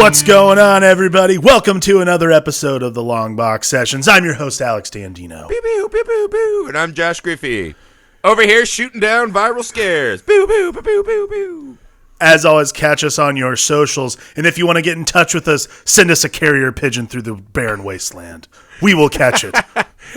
What's going on, everybody? Welcome to another episode of the Long Box Sessions. I'm your host, Alex Dandino. Pew, pew, pew, pew, pew. And I'm Josh Griffey. Over here shooting down viral scares. Pew, pew, pew, pew, pew, pew. As always, catch us on your socials. And if you want to get in touch with us, send us a carrier pigeon through the barren wasteland. We will catch it.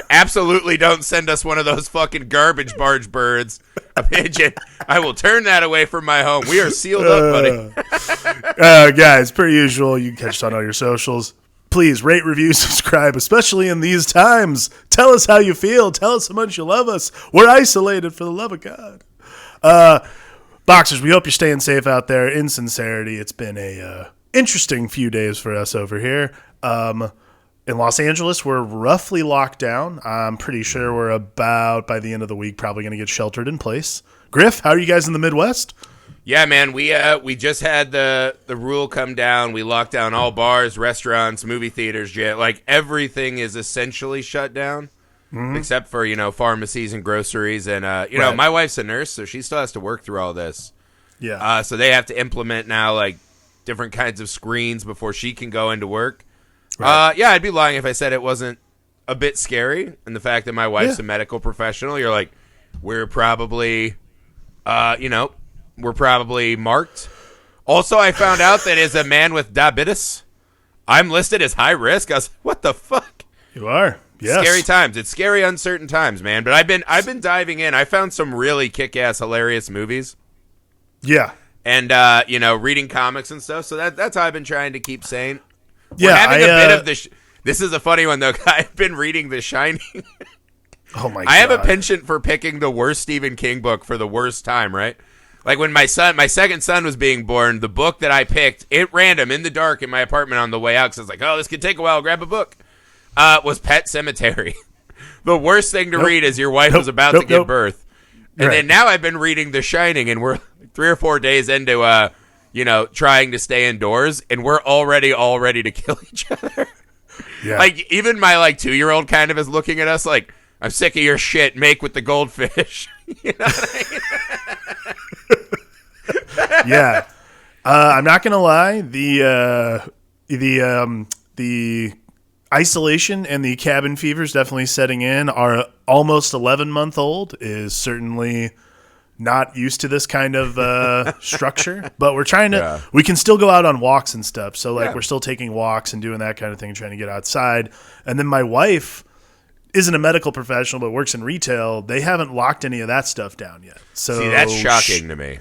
Absolutely don't send us one of those fucking garbage barge birds. A pigeon. I will turn that away from my home. We are sealed up, buddy. Guys, per usual, you can catch us on all your socials. Please rate, review, subscribe, especially in these times. Tell us how you feel. Tell us how much you love us. We're isolated, for the love of God. Boxers, we hope you're staying safe out there. In sincerity, it's been a interesting few days for us over here. In Los Angeles, we're roughly locked down. I'm pretty sure we're about, by the end of the week, probably going to get sheltered in place. Griff, how are you guys in the Midwest? Yeah, man, we just had the rule come down. We locked down all bars, restaurants, movie theaters, like everything is essentially shut down, except for, pharmacies and groceries. And, Right. my wife's a nurse, so she still has to work through all this. Yeah. So they have to implement now, like, different kinds of screens before she can go into work. Right. Yeah, I'd be lying if I said it wasn't a bit scary. And the fact that my wife's a medical professional, you're like, we're probably, we're probably marked. Also, I found out that as a man with diabetes, I'm listed as high risk. I was like, what the fuck? You are. Yes. Scary times. It's scary, uncertain times, man. But I've been diving in. I found some really kick-ass, hilarious movies. Yeah. And, reading comics and stuff. So that's how I've been trying to keep sane. Yeah, We're having a bit of the... This is a funny one, though. I've been reading The Shining. Oh, my God. I have a penchant for picking the worst Stephen King book for the worst time, right? Like when my second son was being born, the book that I picked, at random, in the dark, in my apartment on the way out, because I was like, oh, this could take a while, grab a book, was Pet Sematary. The worst thing to read as your wife was about to give birth. And then now I've been reading The Shining, and we're 3 or 4 days into trying to stay indoors, and we're already all ready to kill each other. Yeah. Like, even my, 2-year-old kind of is looking at us like, I'm sick of your shit, make with the goldfish. You know what I mean? Yeah. I'm not going to lie. The isolation and the cabin fever is definitely setting in. Our almost 11-month-old is certainly not used to this kind of structure, but we're trying to, we can still go out on walks and stuff. So we're still taking walks and doing that kind of thing, trying to get outside. And then my wife isn't a medical professional, but works in retail. They haven't locked any of that stuff down yet. So see, that's shocking to me.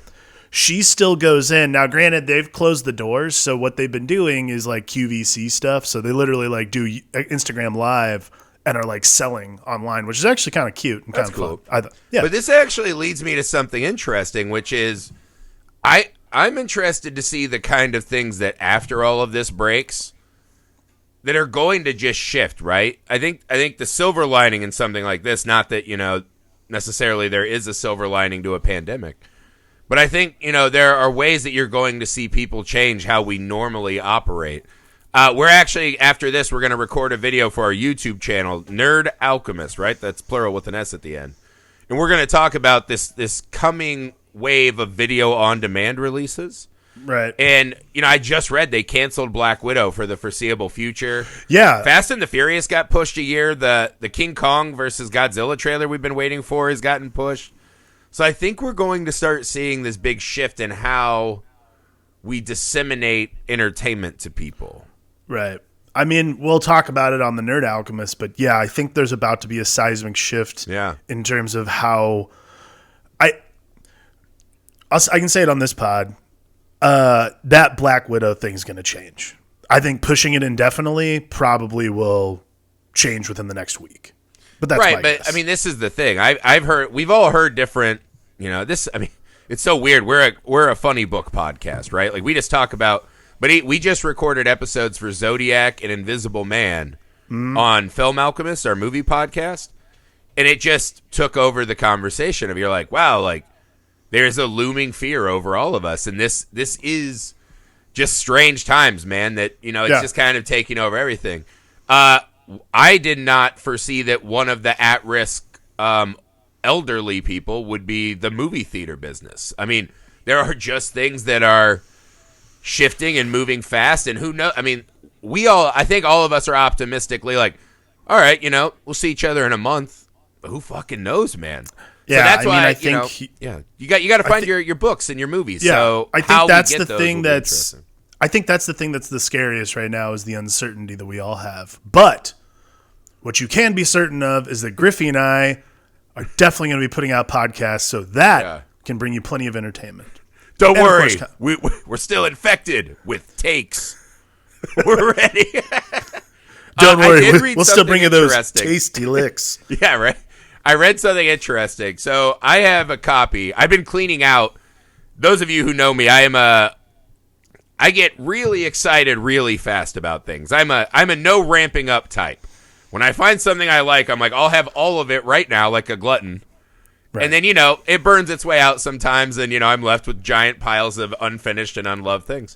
She still goes in. Now, granted, they've closed the doors. So what they've been doing is QVC stuff. So they literally do Instagram Live and are selling online, which is actually kind of cute and kind of cool. Fun. Yeah. But this actually leads me to something interesting, which is I'm interested to see the kind of things that after all of this breaks that are going to just shift, right? I think the silver lining in something like this, not that, necessarily there is a silver lining to a pandemic, but I think, there are ways that you're going to see people change how we normally operate. We're actually, after this, we're going to record a video for our YouTube channel, Nerd Alchemist, right? That's plural with an S at the end. And we're going to talk about this coming wave of video on demand releases. Right. And, I just read they canceled Black Widow for the foreseeable future. Yeah. Fast and the Furious got pushed a year. The King Kong versus Godzilla trailer we've been waiting for has gotten pushed. So I think we're going to start seeing this big shift in how we disseminate entertainment to people. Right. I mean, we'll talk about it on the Nerd Alchemist, but yeah, I think there's about to be a seismic shift in terms of how I can say it on this pod. That Black Widow thing's going to change. I think pushing it indefinitely probably will change within the next week. But that's right. My But guess. I mean, this is the thing. I've heard. We've all heard different. This. I mean, it's so weird. We're a funny book podcast, right? Like we just talk about. But we just recorded episodes for Zodiac and Invisible Man on Film Alchemist, our movie podcast, and it just took over the conversation of you're like, wow, there's a looming fear over all of us, and this is just strange times, man. That it's just kind of taking over everything. I did not foresee that one of the at-risk elderly people would be the movie theater business. I mean, there are just things that are shifting and moving fast. And who knows? I mean, I think all of us are optimistically like, all right, we'll see each other in a month. But who fucking knows, man? Yeah, so that's why I think you got to find your books and your movies. Yeah, so I think that's the thing I think that's the scariest right now is the uncertainty that we all have. But what you can be certain of is that Griffey and I are definitely going to be putting out podcasts, so that can bring you plenty of entertainment. Don't worry, we're still infected with takes. We're ready. Don't worry, we'll still bring you those tasty licks. Yeah, right. I read something interesting. So I have a copy. I've been cleaning out. Those of you who know me, I get really excited really fast about things. I'm a no ramping up type. When I find something I like, I'm like, I'll have all of it right now, like a glutton. Right. And then, it burns its way out sometimes, and, I'm left with giant piles of unfinished and unloved things.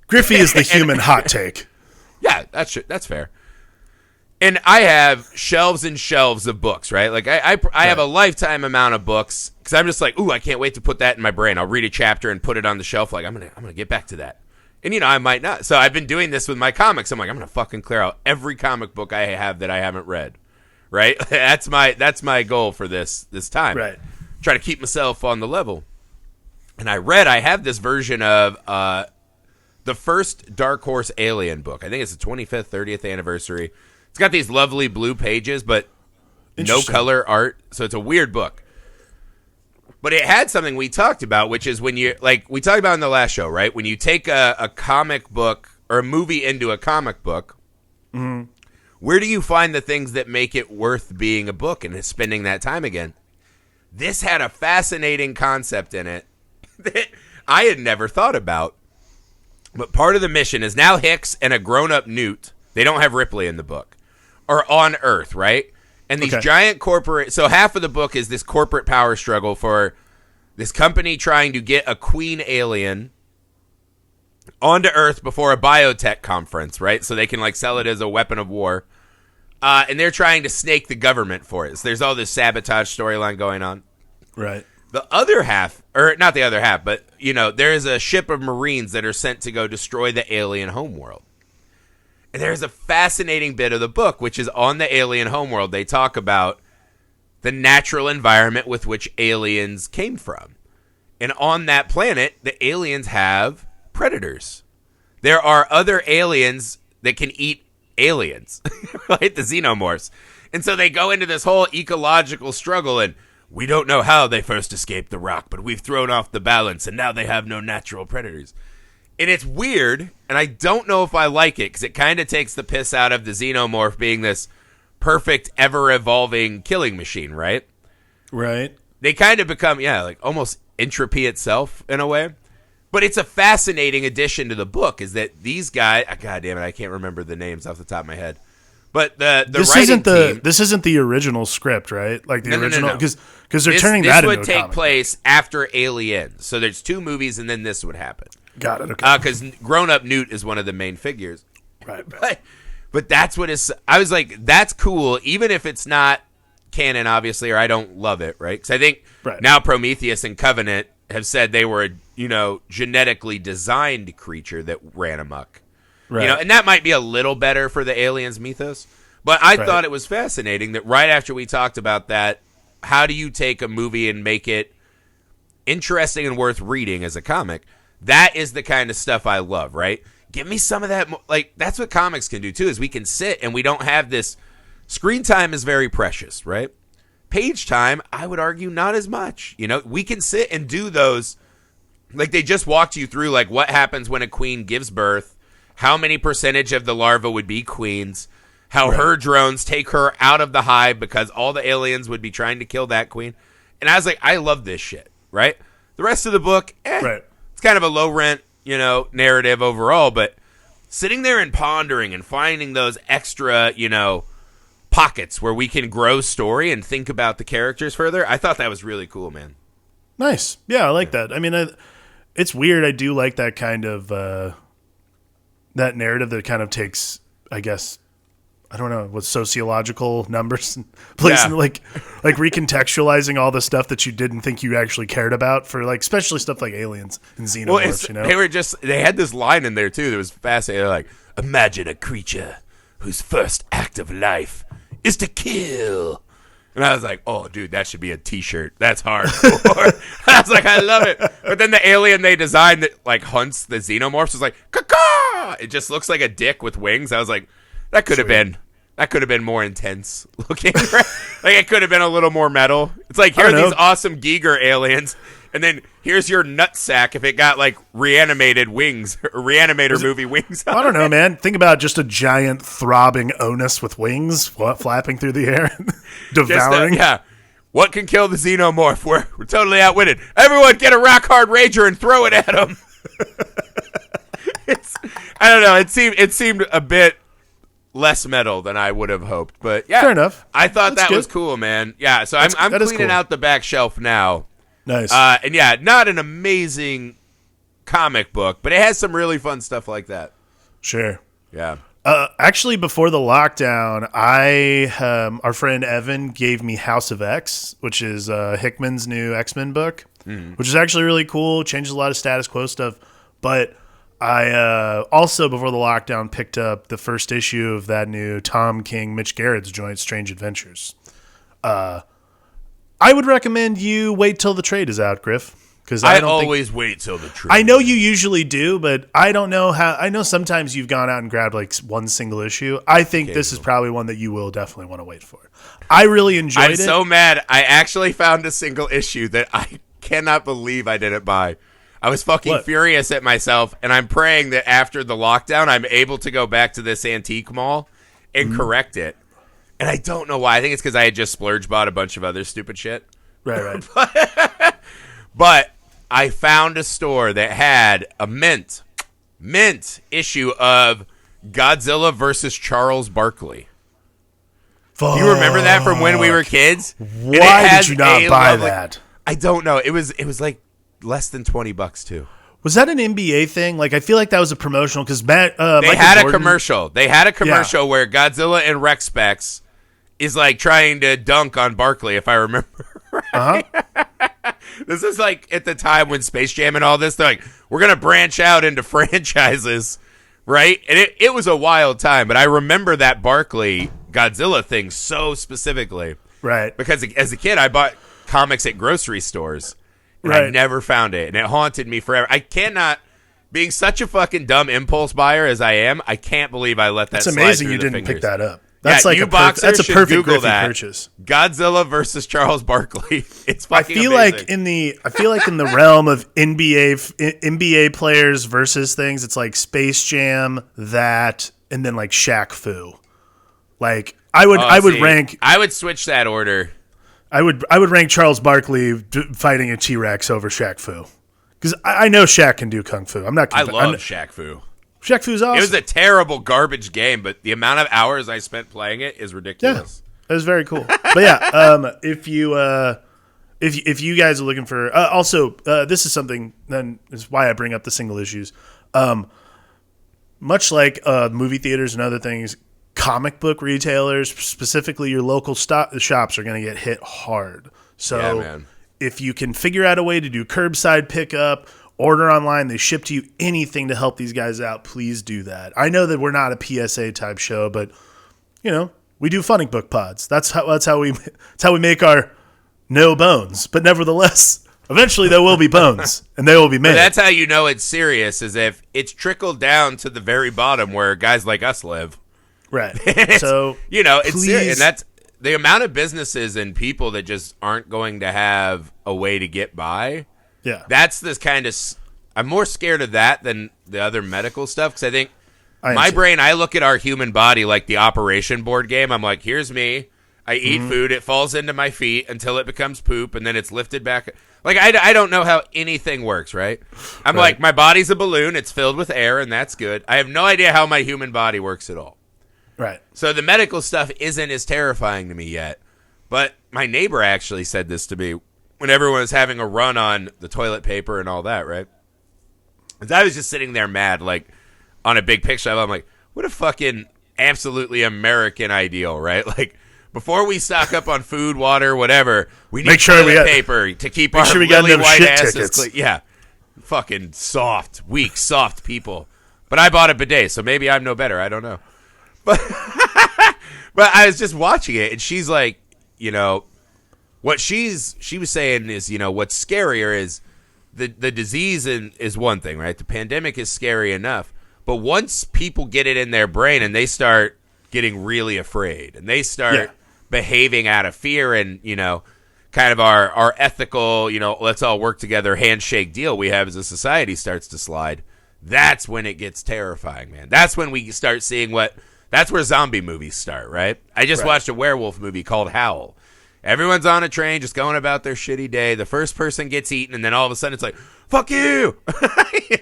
Griffey is the human hot take. Yeah, that's fair. And I have shelves and shelves of books, right? Like, I have a lifetime amount of books, because I'm just like, ooh, I can't wait to put that in my brain. I'll read a chapter and put it on the shelf, like, I'm gonna get back to that. And, I might not. So I've been doing this with my comics. I'm like, I'm going to fucking clear out every comic book I have that I haven't read. Right? That's my goal for this time. Right. Try to keep myself on the level. And I have this version of the first Dark Horse Alien book. I think it's the 25th, 30th anniversary. It's got these lovely blue pages, but no color art. So it's a weird book. But it had something we talked about, which is when you, like we talked about in the last show, right? When you take a comic book or a movie into a comic book, where do you find the things that make it worth being a book and spending that time again? This had a fascinating concept in it that I had never thought about. But part of the mission is now Hicks and a grown-up Newt, they don't have Ripley in the book, are on Earth, right? And these giant corporate... So half of the book is this corporate power struggle for this company trying to get a queen alien onto Earth before a biotech conference, right? So they can sell it as a weapon of war. And they're trying to snake the government for it. So there's all this sabotage storyline going on. Right. The other half, or not the other half, but, there is a ship of Marines that are sent to go destroy the alien homeworld. And there's a fascinating bit of the book, which is on the alien homeworld. They talk about the natural environment with which aliens came from. And on that planet, the aliens have predators. There are other aliens that can eat aliens, right? The xenomorphs. And so they go into this whole ecological struggle, and we don't know how they first escaped the rock, but we've thrown off the balance, and now they have no natural predators. And it's weird, and I don't know if I like it, because it kind of takes the piss out of the xenomorph being this perfect, ever-evolving killing machine, right? Right. They kind of become, almost entropy itself, in a way. But it's a fascinating addition to the book, is that these guys... God damn it, I can't remember the names off the top of my head. But this isn't the original script, right? Like the original... Because they're turning that into a comic. This would take place after Aliens. So there's 2 movies, and then this would happen. Got it. Okay. Because grown-up Newt is one of the main figures. Right. But that's what is. I was like, that's cool, even if it's not canon, obviously, or I don't love it, right? Because I think now Prometheus and Covenant have said they were a genetically designed creature that ran amok. Right. And that might be a little better for the aliens mythos. But I thought it was fascinating that right after we talked about that, how do you take a movie and make it interesting and worth reading as a comic? That is the kind of stuff I love, right? Give me some of that. That's what comics can do, too, is we can sit and we don't have this. Screen time is very precious, right? Page time, I would argue, not as much. We can sit and do those. They just walked you through, what happens when a queen gives birth, how many percentage of the larva would be queens, how her drones take her out of the hive because all the aliens would be trying to kill that queen. And I was like, I love this shit, right? The rest of the book, it's kind of a low rent, narrative overall, but sitting there and pondering and finding those extra, pockets where we can grow story and think about the characters further, I thought that was really cool, man. Nice. Yeah, I like that. I mean, it's weird. I do like that kind of, that narrative that kind of takes, I guess, I don't know, with sociological numbers, placing like recontextualizing all the stuff that you didn't think you actually cared about for like, especially stuff like aliens and xenomorphs. They had this line in there too that was fascinating. They're like, imagine a creature whose first act of life is to kill. And I was like, oh, dude, that should be a T-shirt. That's hardcore. I was like, I love it. But then the alien they designed that like hunts the xenomorphs was like, caw. It just looks like a dick with wings. I was like, that could have been more intense looking. Right? Like it could have been a little more metal. It's like, here are these awesome Giger aliens, and then here's your nutsack if it got like reanimated wings or Reanimator movie wings. I don't know, man. Think about just a giant throbbing onus with wings flapping through the air, devouring. What can kill the xenomorph? We're totally outwitted. Everyone get a rock hard rager and throw it at him. I don't know. It seemed a bit less metal than I would have hoped, but yeah, fair enough. I thought that was cool, man. Yeah, so I'm cleaning out the back shelf now. Nice. And yeah, not an amazing comic book, but it has some really fun stuff like that. Sure. Yeah. Actually, before the lockdown, our friend Evan gave me House of X, which is Hickman's new X-Men book, which is actually really cool. Changes a lot of status quo stuff, but I also, before the lockdown, picked up the first issue of that new Tom King, Mitch Gerrard's joint, Strange Adventures. I would recommend you wait till the trade is out, Griff. Because I always wait till the trade. I know you usually do, but I don't know how. I know sometimes you've gone out and grabbed like one single issue. I think this is probably one that you will definitely want to wait for. I really enjoyed it. I'm so mad. I actually found a single issue that I cannot believe I didn't buy. I was fucking furious at myself, and I'm praying that after the lockdown, I'm able to go back to this antique mall and correct it. And I don't know why. I think it's because I had just splurge bought a bunch of other stupid shit. Right. But I found a store that had a mint issue of Godzilla versus Charles Barkley. Fuck. Do you remember that from when we were kids? Why did you not buy that? I don't know. It was like less than $20 too. Was that an NBA thing? Like, I feel like that was a promotional because they had a commercial. They had a commercial where Godzilla and Rex Specs is like trying to dunk on Barkley, if I remember right. This is like at the time when Space Jam and all this, they're like, we're going to branch out into franchises, right? And it was a wild time, but I remember that Barkley Godzilla thing so specifically. Right. Because as a kid, I bought comics at grocery stores, and I never found it, and it haunted me forever. I cannot, being such a fucking dumb impulse buyer as I am, I can't believe I let that slide through the fingers. It's amazing you didn't pick that up. That's like that's a perfect Google that. purchase. Godzilla versus Charles Barkley. It's fucking amazing. I feel like in the realm of NBA players versus things, it's like Space Jam, that, and then like Shaq Fu. Like I would switch that order. I would rank Charles Barkley fighting a T-Rex over Shaq Fu. Because I know Shaq can do Kung Fu. I love Shaq Fu. Shaq Fu's awesome. It was a terrible garbage game, but the amount of hours I spent playing it is ridiculous. Yeah, it was very cool. But yeah, if you guys are looking for, this is something. Then is why I bring up the single issues. Much like movie theaters and other things, comic book retailers, specifically your local shops, are going to get hit hard. So if you can figure out a way to do curbside pickup, order online, they ship to you, anything to help these guys out, please do that. I know that we're not a PSA type show, but we do funny book pods. That's how we make our no bones. But nevertheless, eventually there will be bones, and they will be made. But that's how you know it's serious, is if it's trickled down to the very bottom where guys like us live. Right. So it's serious, and that's the amount of businesses and people that just aren't going to have a way to get by. Yeah, that's this kind of. I'm more scared of that than the other medical stuff, because I think I look at our human body like the Operation board game. I'm like, here's me. I eat food. It falls into my feet until it becomes poop, and then it's lifted back. Like I don't know how anything works. Right? I'm like, my body's a balloon. It's filled with air, and that's good. I have no idea how my human body works at all. Right. So the medical stuff isn't as terrifying to me yet. But my neighbor actually said this to me when everyone was having a run on the toilet paper and all that, right? Because I was just sitting there mad, like, on a big picture. I'm like, what a fucking absolutely American ideal, right? Like, before we stock up on food, water, whatever, we need toilet paper to keep our lily white asses clean. Yeah. Fucking soft, weak, soft people. But I bought a bidet, so maybe I'm no better. I don't know. But I was just watching it, and she's like, what she was saying is, what's scarier is the disease is one thing, right? The pandemic is scary enough. But once people get it in their brain and they start getting really afraid and they start behaving out of fear and, kind of our ethical, let's all work together handshake deal we have as a society starts to slide, that's when it gets terrifying, man. That's when we start seeing that's where zombie movies start, right? I just watched a werewolf movie called Howl. Everyone's on a train just going about their shitty day. The first person gets eaten, and then all of a sudden it's like, fuck you!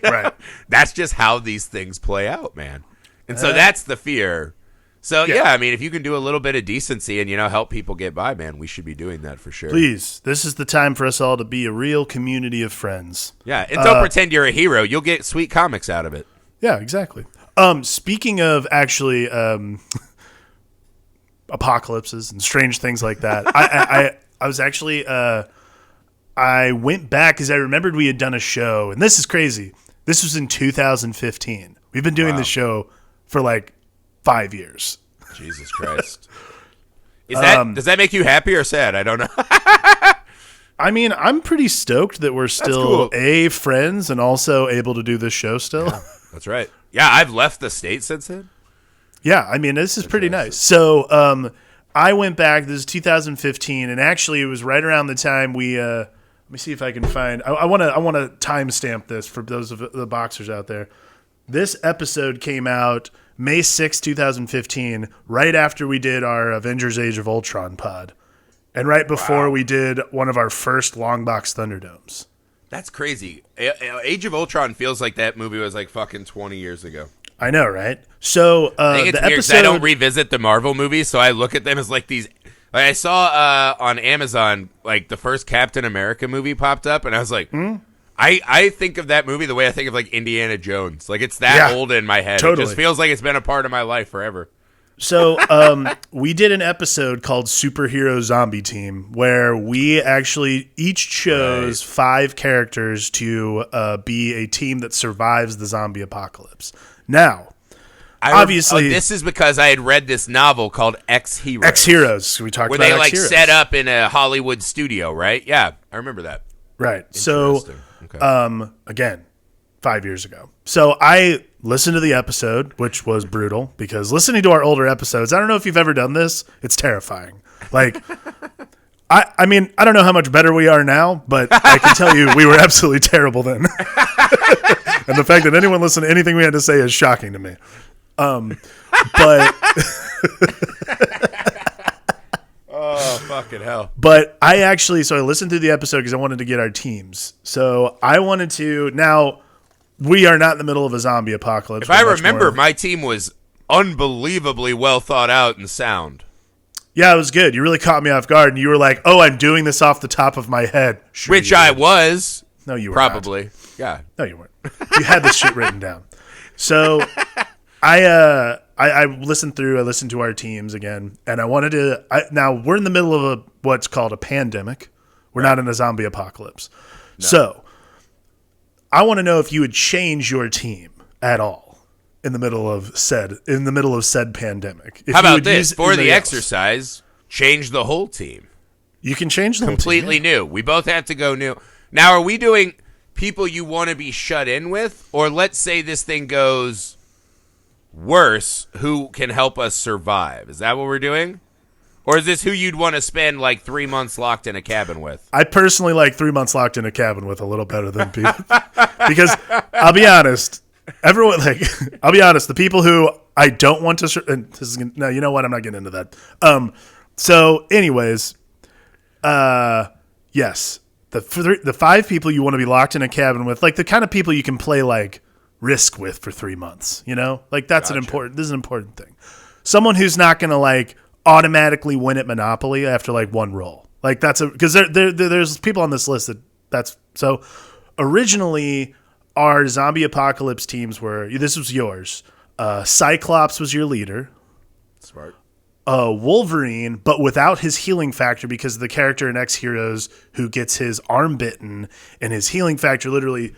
Right. That's just how these things play out, man. And so that's the fear. So, I mean, if you can do a little bit of decency and, help people get by, man, we should be doing that for sure. Please, this is the time for us all to be a real community of friends. Yeah, and don't pretend you're a hero. You'll get sweet comics out of it. Yeah, exactly. Speaking of actually apocalypses and strange things like that, I was actually I went back because I remembered we had done a show, and this is crazy. This was in 2015. We've been doing this show for like 5 years. Jesus Christ. Does that make you happy or sad? I don't know. I mean, I'm pretty stoked that we're still cool. Friends and also able to do this show still. Yeah, that's right. Yeah, I've left the state since then. Yeah, I mean, this is pretty nice. So I went back. This is 2015, and actually it was right around the time we let me see if I can find. I want to timestamp this for those of the boxers out there. This episode came out May 6, 2015, right after we did our Avengers Age of Ultron pod. And right before we did one of our first long box Thunderdomes. That's crazy. Age of Ultron feels like that movie was like fucking 20 years ago. I know, right? So I think it's weird because I don't revisit the Marvel movies, so I look at them as like these. Like I saw on Amazon, like the first Captain America movie popped up, and I was like, I think of that movie the way I think of like Indiana Jones. Like it's that old in my head. Totally. It just feels like it's been a part of my life forever. So we did an episode called Superhero Zombie Team where we actually each chose 5 characters to be a team that survives the zombie apocalypse. Now, obviously, this is because I had read this novel called X-Heroes. X-Heroes. We talked about X-Heroes. Where they X-Heroes. set up in a Hollywood studio, right? Yeah, I remember that. Right. So, again, 5 years ago. So I listened to the episode, which was brutal because listening to our older episodes, I don't know if you've ever done this. It's terrifying. Like, I mean, I don't know how much better we are now, but I can tell you we were absolutely terrible then. And the fact that anyone listened to anything we had to say is shocking to me. But oh, fucking hell. But I listened to the episode because I wanted to get our teams. So I wanted to, now we are not in the middle of a zombie apocalypse. If I remember, my team was unbelievably well thought out and sound. Yeah, it was good. You really caught me off guard, and you were like, "Oh, I'm doing this off the top of my head." Sure, which I was. No, you were probably. Not. Yeah. No, you weren't. You had this shit written down. So I listened through. I listened to our teams again, and I wanted to. Now we're in the middle of what's called a pandemic. We're not in a zombie apocalypse. No. So I want to know if you would change your team at all. In the middle of said pandemic. How about this? For the exercise, change the whole team. You can change the completely whole team, new. We both have to go new. Now, are we doing people you want to be shut in with? Or let's say this thing goes worse, who can help us survive? Is that what we're doing? Or is this who you'd want to spend like 3 months locked in a cabin with? I personally like 3 months locked in a cabin with a little better than people. Because I'll be honest, I'll be honest, the people who I don't want to, and this is no, you know what? I'm not getting into that. So anyways, yes, the 5 people you want to be locked in a cabin with, like the kind of people you can play like Risk with for 3 months, you know, like that's this is an important thing. Someone who's not going to like automatically win at Monopoly after like one roll. Like because there's people on this list that's so originally. Our zombie apocalypse teams this was yours. Cyclops was your leader. Smart. Wolverine, but without his healing factor, because the character in X Heroes who gets his arm bitten, and his healing factor literally,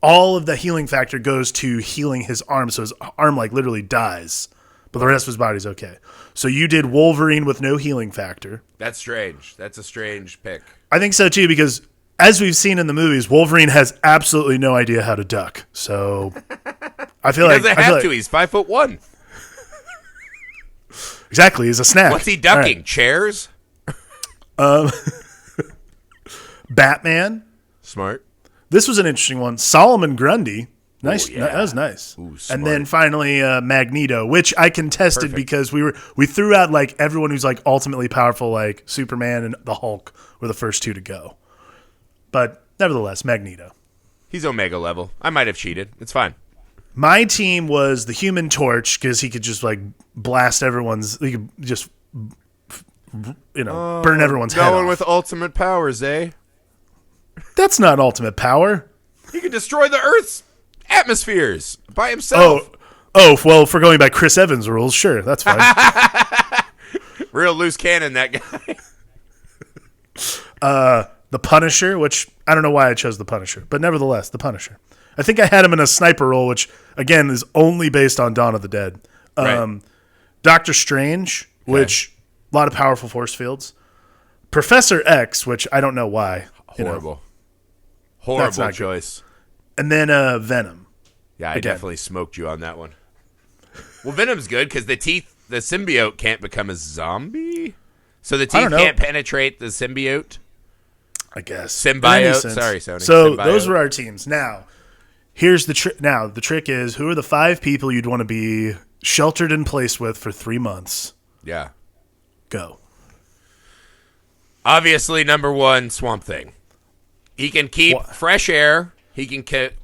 all of the healing factor goes to healing his arm, so his arm like literally dies, but the rest of his body's okay. So you did Wolverine with no healing factor. That's strange. That's a strange pick. I think so too, because as we've seen in the movies, Wolverine has absolutely no idea how to duck. So I feel he doesn't have to. He's 5'1". Exactly, he's a snack. What's he ducking? Right. Chairs? Batman. Smart. This was an interesting one. Solomon Grundy. Nice. Ooh, yeah. That was nice. Ooh, and then finally Magneto, which I contested because we threw out like everyone who's like ultimately powerful, like Superman and the Hulk were the first two to go. But nevertheless, Magneto. He's Omega level. I might have cheated. It's fine. My team was the Human Torch because he could just like blast everyone's. He could just, burn everyone's head off. Going with ultimate powers, eh? That's not ultimate power. He could destroy the Earth's atmospheres by himself. Oh, well, if we're going by Chris Evans' rules, sure, that's fine. Real loose cannon, that guy. The Punisher, which I don't know why I chose the Punisher, but nevertheless, the Punisher. I think I had him in a sniper role, which, again, is only based on Dawn of the Dead. Right. Doctor Strange, which, a lot of powerful force fields. Professor X, which I don't know why. Horrible. Horrible choice. Good. And then Venom. Yeah, I definitely smoked you on that one. Well, Venom's good because the symbiote can't become a zombie. So the teeth can't penetrate the symbiote. I guess. Symbiote. Sorry, Sony. So symbiote. Those were our teams. Now, here's the trick. Now, the trick is, who are the 5 people you'd want to be sheltered in place with for 3 months? Yeah. Go. Obviously, number 1, Swamp Thing. He can keep fresh air. He can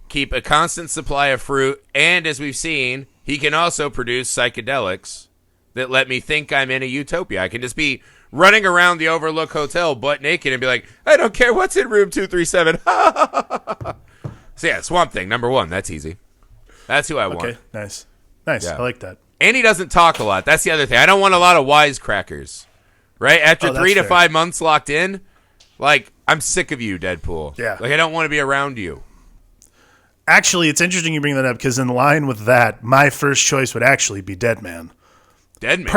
keep a constant supply of fruit. And as we've seen, he can also produce psychedelics that let me think I'm in a utopia. I can just be running around the Overlook Hotel butt naked and be like, I don't care what's in room 237. So yeah, Swamp Thing, number 1. That's easy. That's who I want. Okay, nice. Yeah. I like that. And he doesn't talk a lot. That's the other thing. I don't want a lot of wisecrackers. Right? After 3 to 5 months locked in, like, I'm sick of you, Deadpool. Yeah. Like, I don't want to be around you. Actually, it's interesting you bring that up because in line with that, my first choice would actually be Deadman. Deadman?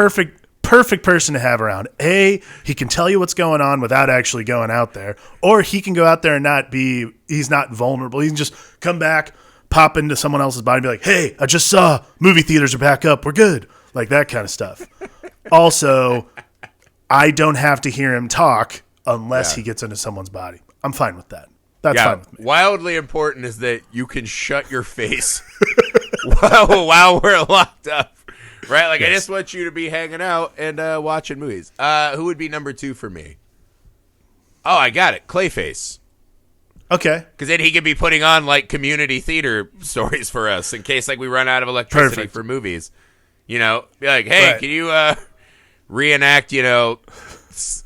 Perfect person to have around. He can tell you what's going on without actually going out there. Or he can go out there and he's not vulnerable. He can just come back, pop into someone else's body and be like, hey, I just saw movie theaters are back up. We're good. Like that kind of stuff. Also, I don't have to hear him talk unless he gets into someone's body. I'm fine with that. That's fine with me. Wildly important is that you can shut your face while we're locked up. Right? Like, yes. I just want you to be hanging out and watching movies. Who would be number 2 for me? Oh, I got it. Clayface. Okay. Because then he could be putting on, like, community theater stories for us in case, like, we run out of electricity for movies. You know? Be like, hey, can you reenact,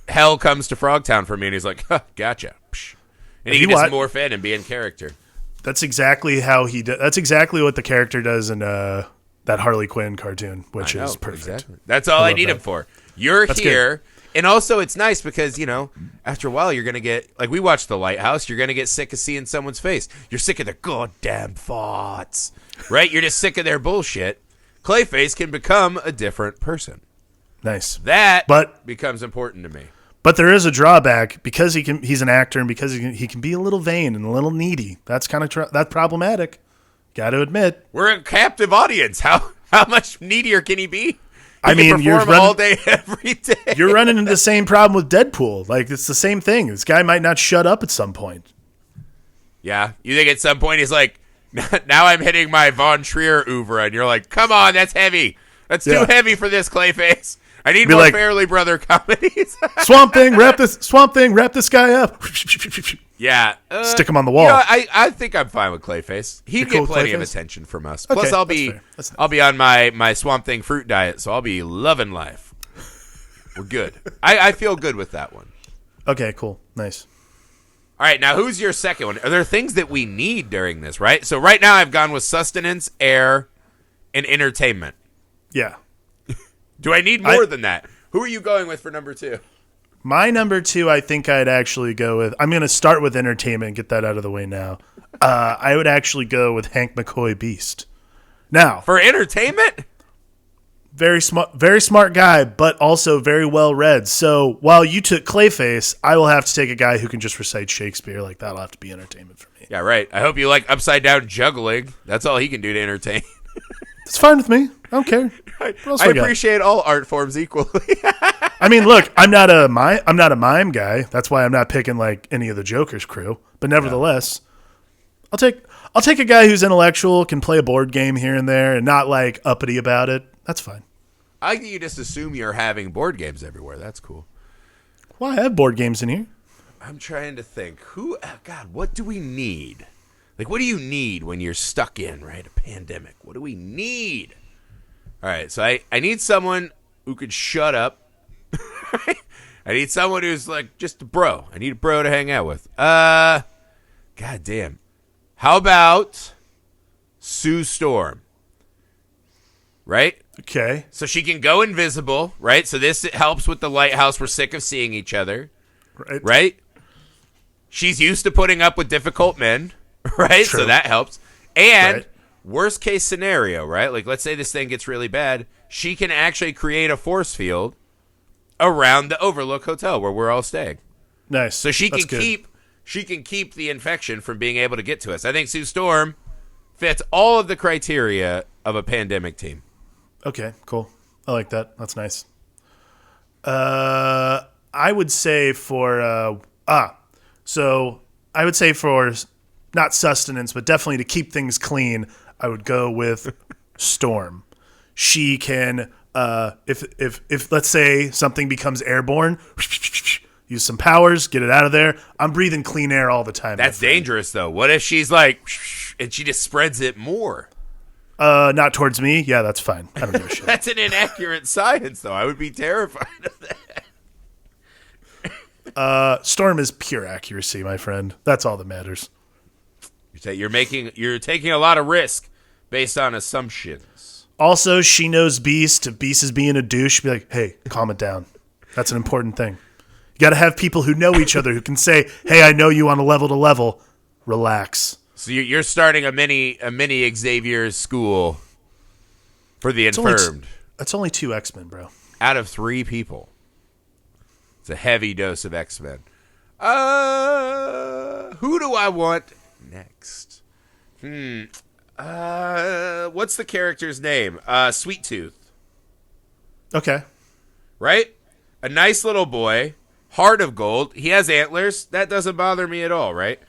Hell Comes to Frogtown for me? And he's like, huh, gotcha. And he can just morph in and be in character. That's exactly how he does. That's exactly what the character does in that Harley Quinn cartoon, which is perfect. Exactly. That's all I need him for. That's here. Good. And also it's nice because, after a while you're going to get, like we watched The Lighthouse, you're going to get sick of seeing someone's face. You're sick of their goddamn thoughts, right? You're just sick of their bullshit. Clayface can become a different person. Nice. That becomes important to me. But there is a drawback because he's an actor and because he can be a little vain and a little needy. That's kind of that's problematic. Got to admit, we're a captive audience. How much needier can he be? You're running all day, every day. You're running into the same problem with Deadpool. Like it's the same thing. This guy might not shut up at some point. Yeah, you think at some point he's like, now I'm hitting my Von Trier oeuvre, and you're like, come on, that's heavy. That's too heavy for this, Clayface. I need more Fairly Brother comedies. Swamp Thing, wrap this guy up. Yeah. Stick him on the wall. I think I'm fine with Clayface. He'd get plenty of attention from us. Plus, I'll be on my Swamp Thing fruit diet, so I'll be loving life. We're good. I feel good with that one. Okay, cool. Nice. All right, now who's your second one? Are there things that we need during this, right? So right now I've gone with sustenance, air, and entertainment. Yeah. Do I need more than that? Who are you going with for number 2? My number 2, I think I'd actually go with. I'm going to start with entertainment and get that out of the way now. I would actually go with Hank McCoy Beast. Now, For entertainment? very smart guy, but also very well read. So while you took Clayface, I will have to take a guy who can just recite Shakespeare. Like, that'll have to be entertainment for me. Yeah, right. I hope you like upside down juggling. That's all he can do to entertain. It's fine with me. I don't care. I appreciate all art forms equally. I mean, look, I'm not a mime guy. That's why I'm not picking like any of the Joker's crew. But nevertheless, I'll take a guy who's intellectual, can play a board game here and there, and not like uppity about it. That's fine. I think you just assume you're having board games everywhere. That's cool. Well, I have board games in here. I'm trying to think. God, what do we need? Like, what do you need when you're stuck in, right, a pandemic? What do we need? All right, so I need someone who could shut up. I need someone who's like just a bro. I need a bro to hang out with. God damn. How about Sue Storm? Right? Okay. So she can go invisible, right? So this helps with the lighthouse. We're sick of seeing each other, right? She's used to putting up with difficult men, right? True. So that helps. And worst case scenario, right? Like, let's say this thing gets really bad. She can actually create a force field around the Overlook Hotel where we're all staying. Nice. So she can keep the infection from being able to get to us. I think Sue Storm fits all of the criteria of a pandemic team. Okay, cool. I like that. That's nice. I would say for not sustenance, but definitely to keep things clean, I would go with Storm. She can, if let's say something becomes airborne, use some powers, get it out of there. I'm breathing clean air all the time. That's dangerous, though. What if she's like, and she just spreads it more? Not towards me. Yeah, that's fine. I don't give a shit. That's an inaccurate science, though. I would be terrified of that. Storm is pure accuracy, my friend. That's all that matters. You're taking a lot of risk based on assumptions. Also, she knows Beast. If Beast is being a douche, be like, hey, calm it down. That's an important thing. You got to have people who know each other who can say, hey, I know you on a level to level. Relax. So you're starting a mini Xavier school for the infirmed. That's only 2 X-Men, bro. Out of 3 people. It's a heavy dose of X-Men. Who do I want next? What's the character's name? Sweet Tooth. Okay. Right? A nice little boy. Heart of gold. He has antlers. That doesn't bother me at all, right?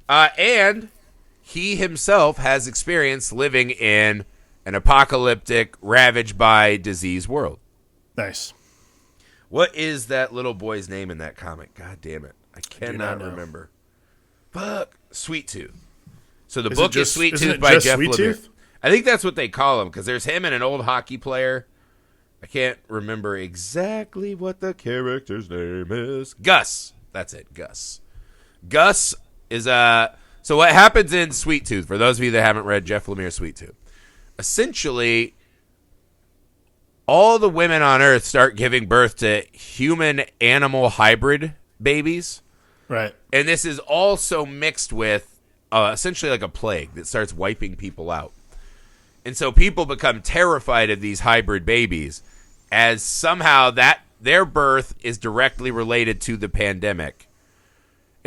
And he himself has experience living in an apocalyptic, ravaged by disease world. Nice. What is that little boy's name in that comic? God damn it. I cannot remember. Fuck. Sweet Tooth. So the book is Sweet Tooth by Jeff Lemire. I think that's what they call him, because there's him and an old hockey player. I can't remember exactly what the character's name is. Gus. That's it, Gus. Gus is so what happens in Sweet Tooth, for those of you that haven't read Jeff Lemire's Sweet Tooth, essentially all the women on Earth start giving birth to human-animal hybrid babies. Right. And this is also mixed with essentially like a plague that starts wiping people out. And so people become terrified of these hybrid babies, as somehow that their birth is directly related to the pandemic.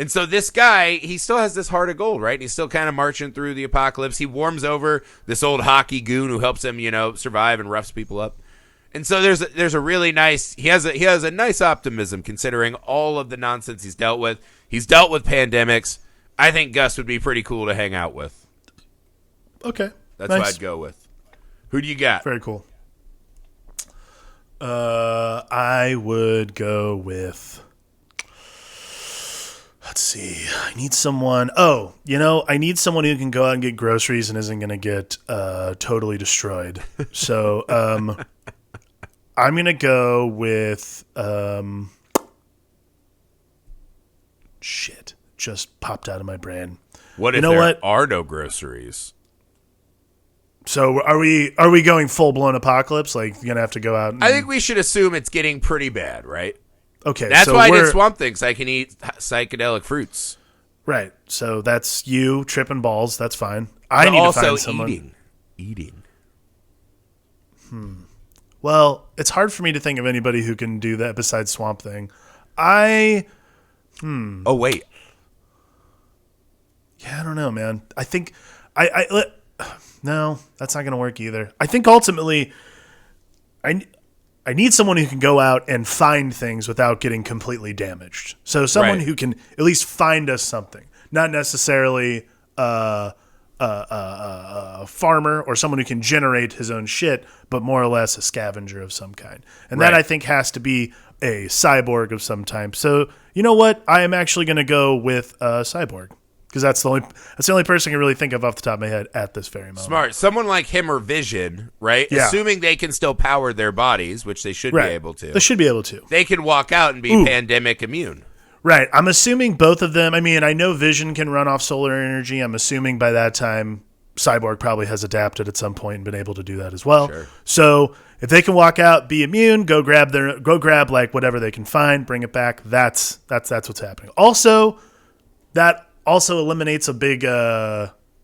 And so this guy, he still has this heart of gold, right? And he's still kind of marching through the apocalypse. He warms over this old hockey goon who helps him, survive and roughs people up. And so there's a really nice, he has a nice optimism considering all of the nonsense he's dealt with. He's dealt with pandemics. I think Gus would be pretty cool to hang out with. Okay. That's what I'd go with. Who do you got? Very cool. I would go with, let's see. I need someone. I need someone who can go out and get groceries and isn't going to get totally destroyed. So I'm going to go with shit. Just popped out of my brain. What if there are no groceries? So are we going full blown apocalypse? Like you're gonna have to go out? I think we should assume it's getting pretty bad, right? Okay, That's so why I did Swamp Thing, so I can eat psychedelic fruits. Right. So that's you tripping balls. That's fine. I need to find someone. Eating. Well, it's hard for me to think of anybody who can do that besides Swamp Thing. Oh wait. Yeah, I don't know, man. I think no, that's not going to work either. I think ultimately, I need someone who can go out and find things without getting completely damaged. So someone who can at least find us something, not necessarily a farmer or someone who can generate his own shit, but more or less a scavenger of some kind. And that I think has to be a cyborg of some type. So you know what? I am actually going to go with a cyborg. Because that's the only person I can really think of off the top of my head at this very moment. Smart. Someone like him or Vision, right? Yeah. Assuming they can still power their bodies, which they should be able to. They should be able to. They can walk out and be pandemic immune. Right. I'm assuming both of them. I mean, I know Vision can run off solar energy. I'm assuming by that time, Cyborg probably has adapted at some point and been able to do that as well. Sure. So if they can walk out, be immune, go grab like whatever they can find, bring it back. That's what's happening. Also, that also eliminates a big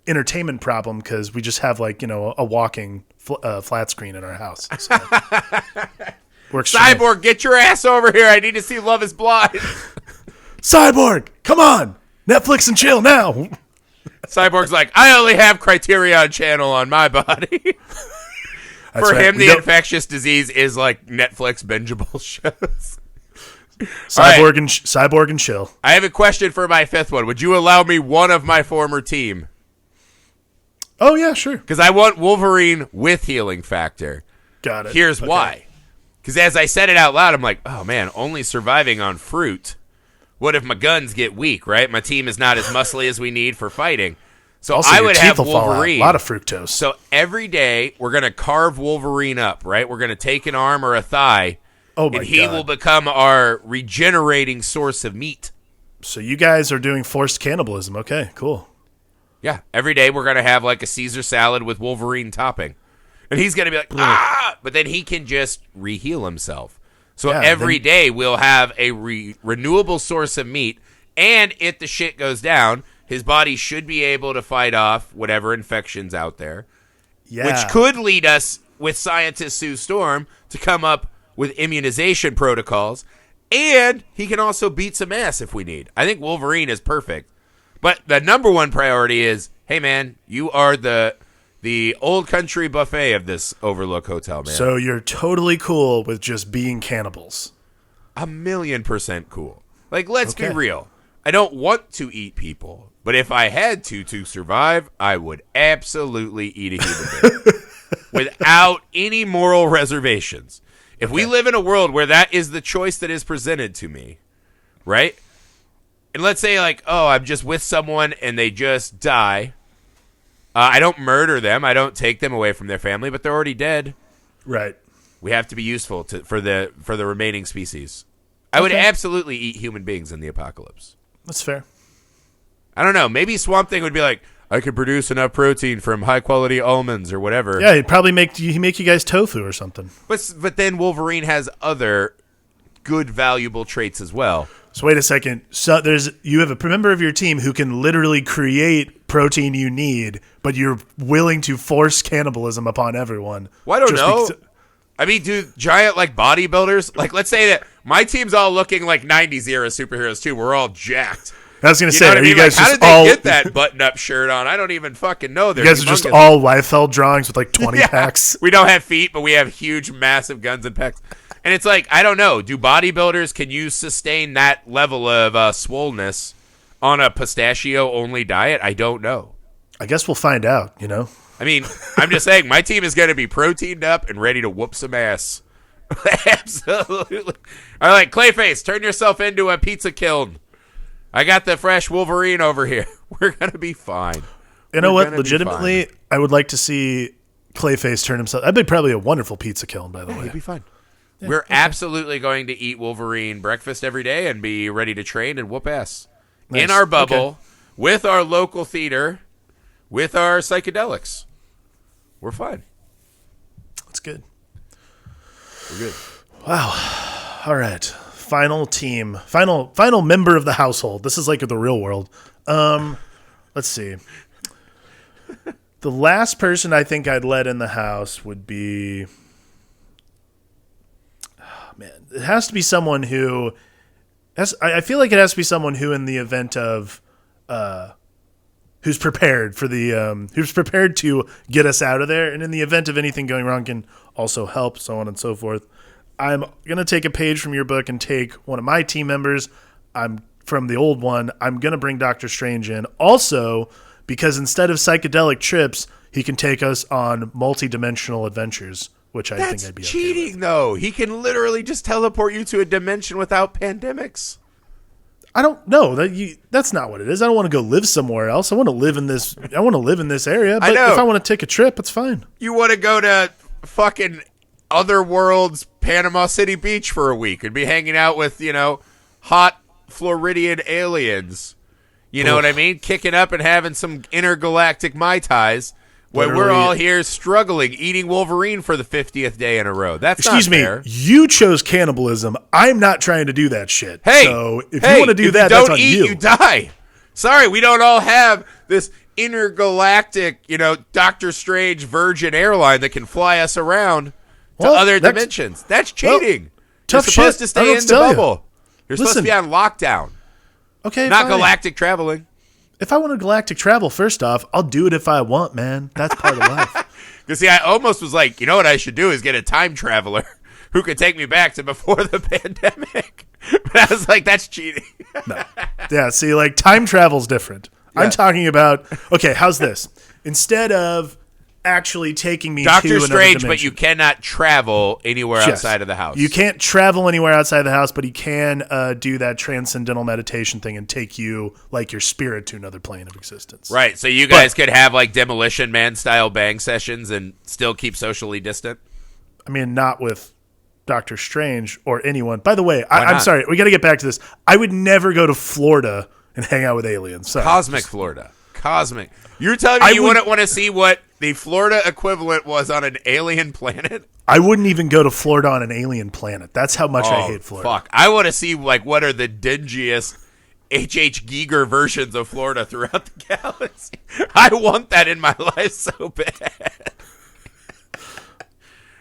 entertainment problem because we just have a walking flat screen in our house. So works. Cyborg, get your ass over here! I need to see Love Is Blind. Cyborg, come on, Netflix and chill now. Cyborg's like, I only have Criterion Channel on my body. For him, the infectious disease is like Netflix bingeable shows. Cyborg and chill. I have a question for my fifth one. Would you allow me one of my former team? Oh, yeah, sure. Because I want Wolverine with healing factor. Got it. Here's why. Because as I said it out loud, I'm like, oh, man, only surviving on fruit. What if my guns get weak, right? My team is not as muscly as we need for fighting. So also, I would have Wolverine. A lot of fructose. So every day, we're going to carve Wolverine up, right? We're going to take an arm or a thigh. Oh my God. And he will become our regenerating source of meat. So you guys are doing forced cannibalism. Okay, cool. Yeah. Every day we're going to have like a Caesar salad with Wolverine topping. And he's going to be like, ah! But then he can just re-heal himself. So every day we'll have a renewable source of meat. And if the shit goes down, his body should be able to fight off whatever infection's out there. Yeah. Which could lead us, with scientist Sue Storm, to come up with immunization protocols, and he can also beat some ass if we need. I think Wolverine is perfect. But the number one priority is, hey, man, you are the old country buffet of this Overlook Hotel, man. So you're totally cool with just being cannibals. 1,000,000% cool. Like, let's be real. I don't want to eat people, but if I had to survive, I would absolutely eat a human being without any moral reservations. If we live in a world where that is the choice that is presented to me, right? And let's say, like, oh, I'm just with someone and they just die. I don't murder them. I don't take them away from their family, but they're already dead. Right. We have to be useful for the remaining species. I would absolutely eat human beings in the apocalypse. That's fair. I don't know. Maybe Swamp Thing would be like, I could produce enough protein from high-quality almonds or whatever. Yeah, he'd probably make you guys tofu or something. But then Wolverine has other good, valuable traits as well. So wait a second. So you have a member of your team who can literally create protein you need, but you're willing to force cannibalism upon everyone. Well, I don't know. I mean, do giant like bodybuilders, like let's say that my team's all looking like 90s era superheroes too. We're all jacked. I was going to say, are you guys how just did they get that button-up shirt on? I don't even fucking know. You guys are just all Liefeld drawings with like 20 packs. We don't have feet, but we have huge, massive guns and pecs. And it's like, I don't know. Do bodybuilders, can you sustain that level of swollenness on a pistachio-only diet? I don't know. I guess we'll find out, you know? I mean, I'm just saying, my team is going to be proteined up and ready to whoop some ass. Absolutely. All right, Clayface, turn yourself into a pizza kiln. I got the fresh Wolverine over here. We're going to be fine. You know what? Legitimately, I would like to see Clayface turn himself. That'd be probably a wonderful pizza kiln, by the way. It'd be fun. Yeah, we're absolutely going to eat Wolverine breakfast every day and be ready to train and whoop ass. Nice. In our bubble, with our local theater, with our psychedelics. We're fine. That's good. We're good. Wow. All right. Final team. Final member of the household. This is like the real world. Let's see. The last person I think I'd let in the house would be... Oh, man. It has to be someone who... I feel like it has to be someone who, in the event of... who's prepared for the... who's prepared to get us out of there, and in the event of anything going wrong can also help, so on and so forth. I'm going to take a page from your book and take one of my team members. I'm from the old one. I'm going to bring Doctor Strange in. Also, because instead of psychedelic trips, he can take us on multi-dimensional adventures, which I think I'd be okay cheating, with. though. He can literally just teleport you to a dimension without pandemics. I don't know. That's not what it is. I don't want to go live somewhere else. I want to live in this. I want to live in this area. But if I want to take a trip, it's fine. You want to go to fucking Otherworld's Panama City Beach for a week and be hanging out with, hot Floridian aliens. You know what I mean? Kicking up and having some intergalactic Mai Tais while we're all here struggling, eating Wolverine for the 50th day in a row. That's not fair. Excuse me. You chose cannibalism. I'm not trying to do that shit. Hey, so if you want to do that, that's on you. You die. Sorry, we don't all have this intergalactic, Doctor Strange Virgin airline that can fly us around to other dimensions. That's cheating. Tough You're supposed shit. to stay in the bubble. You're supposed to be on lockdown. Okay, not fine. galactic traveling. If I want to galactic travel, first off, I'll do it if I want, man. That's part of life. Because, see, I almost was like, you know what I should do is get a time traveler who could take me back to before the pandemic. But I was like, that's cheating. No. Yeah, see, like, time travel's different. Yeah. I'm talking about, okay, how's this? Instead of actually taking me to Doctor another Strange, dimension, but you cannot travel anywhere outside of the house. You can't travel anywhere outside the house, but he can do that transcendental meditation thing and take you, like your spirit, to another plane of existence. Right, so you guys could have like Demolition Man style bang sessions and still keep socially distant? I mean, not with Doctor Strange or anyone. By the way, I'm sorry, we got to get back to this. I would never go to Florida and hang out with aliens. Sorry. Cosmic Florida. Cosmic. You're telling me you wouldn't want to see what the Florida equivalent was on an alien planet? I wouldn't even go to Florida on an alien planet. That's how much I hate Florida. Fuck. I want to see like what are the dingiest H.H. Giger versions of Florida throughout the galaxy. I want that in my life so bad.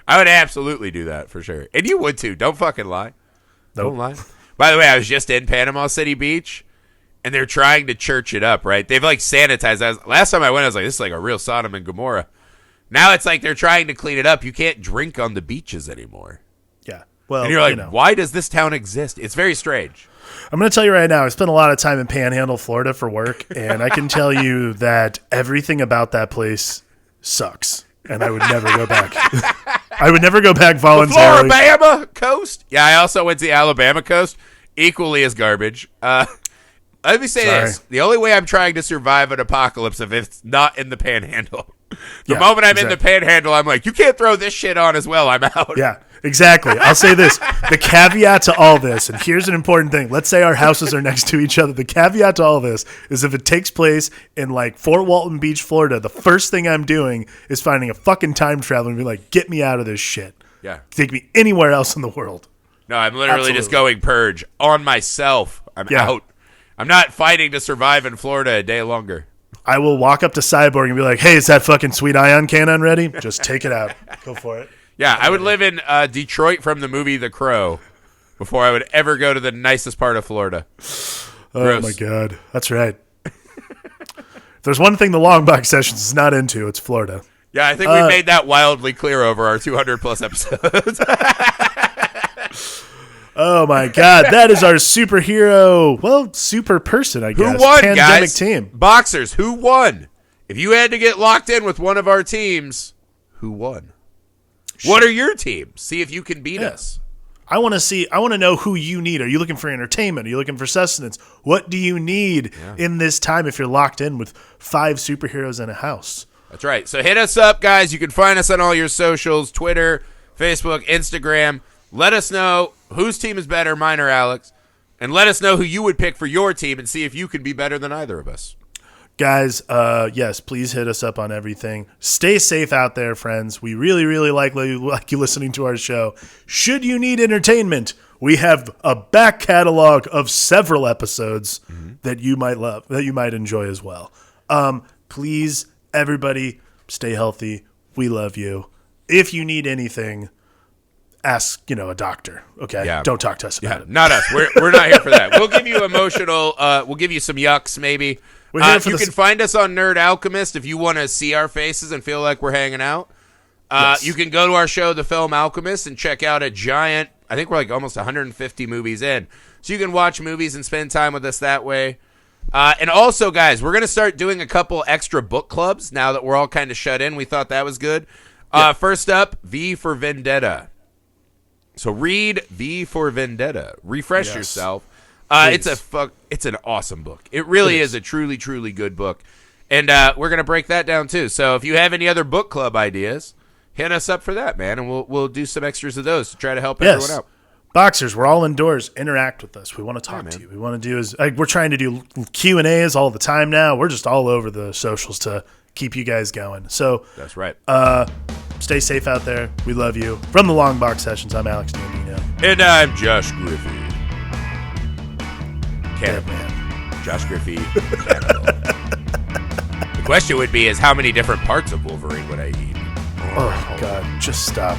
I would absolutely do that for sure. And you would too. Don't fucking lie. Nope. Don't lie. By the way, I was just in Panama City Beach. And they're trying to church it up, right? They've like sanitized. Last time I went, I was like, this is like a real Sodom and Gomorrah. Now it's like they're trying to clean it up. You can't drink on the beaches anymore. Yeah. Well, and you're like, why does this town exist? It's very strange. I'm going to tell you right now, I spent a lot of time in Panhandle, Florida for work, and I can tell you that everything about that place sucks, and I would never go back. I would never go back voluntarily. The Floribama coast? Yeah, I also went to the Alabama coast. Equally as garbage. Let me say this. The only way I'm trying to survive an apocalypse if it's not in the Panhandle. The moment I'm in the Panhandle, I'm like, you can't throw this shit on as well. I'm out. Yeah, exactly. I'll say this. The caveat to all this, and here's an important thing. Let's say our houses are next to each other. The caveat to all this is if it takes place in like Fort Walton Beach, Florida, the first thing I'm doing is finding a fucking time traveler and be like, get me out of this shit. Yeah. Take me anywhere else in the world. No, I'm literally just going purge on myself. I'm out. I'm not fighting to survive in Florida a day longer. I will walk up to Cyborg and be like, hey, is that fucking sweet ion cannon ready? Just take it out. Go for it. Yeah, I would live in Detroit from the movie The Crow before I would ever go to the nicest part of Florida. Oh, my God. That's right. If there's one thing the long box sessions is not into, it's Florida. Yeah, I think we made that wildly clear over our 200-plus episodes. Oh, my God. That is our superhero, super person, I guess. Who won, Pandemic guys? Team. Boxers, who won? If you had to get locked in with one of our teams, who won? What are your teams? See if you can beat us. I want to know who you need. Are you looking for entertainment? Are you looking for sustenance? What do you need in this time if you're locked in with 5 superheroes in a house? That's right. So hit us up, guys. You can find us on all your socials, Twitter, Facebook, Instagram. Let us know whose team is better, mine or Alex, and let us know who you would pick for your team and see if you can be better than either of us. Guys, yes, please hit us up on everything. Stay safe out there, friends. We really, really like you listening to our show. Should you need entertainment, we have a back catalog of several episodes that you might love, that you might enjoy as well. Please, everybody, stay healthy. We love you. If you need anything, ask, a doctor. Okay, Yeah. Don't talk to us about it. Not us. We're not here for that. We'll give you emotional. We'll give you some yucks, maybe. We're here for you can find us on Nerd Alchemist if you want to see our faces and feel like we're hanging out. Yes. You can go to our show, The Film Alchemist, and check out a giant. I think we're like almost 150 movies in, so you can watch movies and spend time with us that way. And also, guys, we're going to start doing a couple extra book clubs now that we're all kind of shut in. We thought that was good. First up, V for Vendetta. So read V for Vendetta. Refresh yourself. It's an awesome book. It really is a truly, truly good book. And we're going to break that down, too. So if you have any other book club ideas, hit us up for that, man, and we'll do some extras of those to try to help everyone out. Boxers, we're all indoors. Interact with us. We want to talk to you. We want to do we're trying to do Q&As all the time now. We're just all over the socials to keep you guys going. So that's right. Stay safe out there. We love you. From the Long Box Sessions, I'm Alex Dandino. And I'm Josh Griffey. Man. Josh Griffey. Cannibal. The question would be is how many different parts of Wolverine would I eat? Oh, God. Just stop.